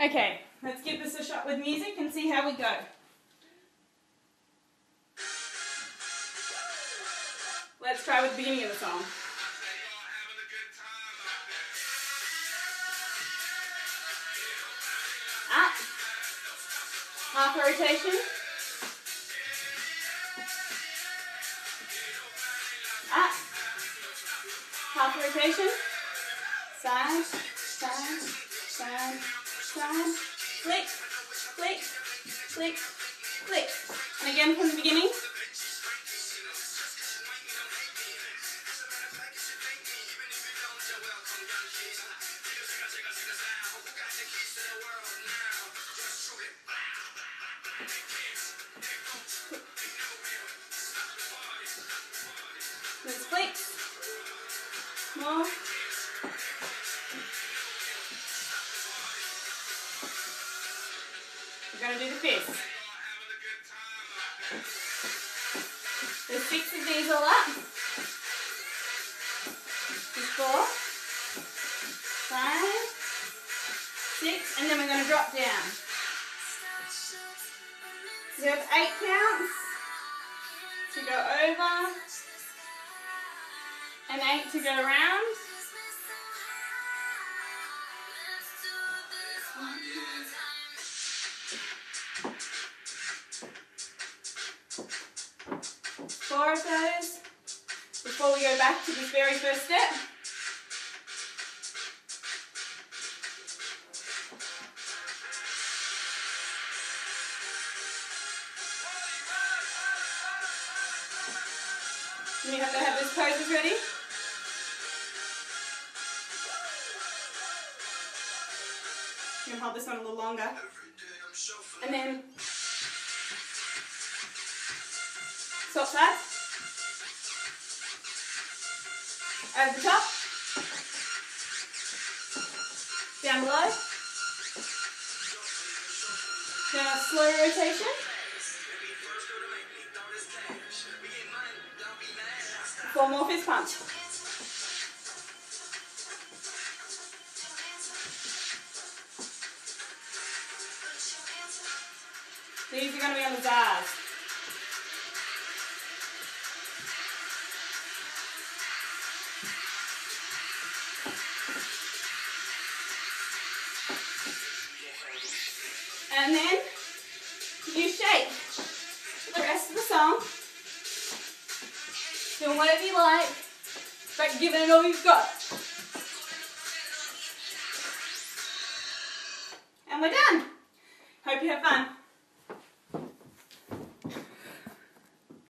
Okay, let's give this a shot with music and see how we go. Let's try with the beginning of the song. Up. Half a rotation. Up. Half a rotation. Side, side, side, side. Flick, flick, flick, flick. And again from the beginning. Let's flick. More. We're going to do the fist. There's 6 of these all up. There's 4, 5, 6, and then we're going to drop down. So you have 8 counts to go over and 8 to go around. Four of those before we go back to this very first step. And you have to have those poses ready. You can hold this one a little longer. And then swap sides. Over the top. Down below. Now a slow rotation. Four more fist punch. These are going to be on the Zars. And then you shake the rest of the song, doing whatever you like, but giving it all you've got. And we're done. Hope you have fun.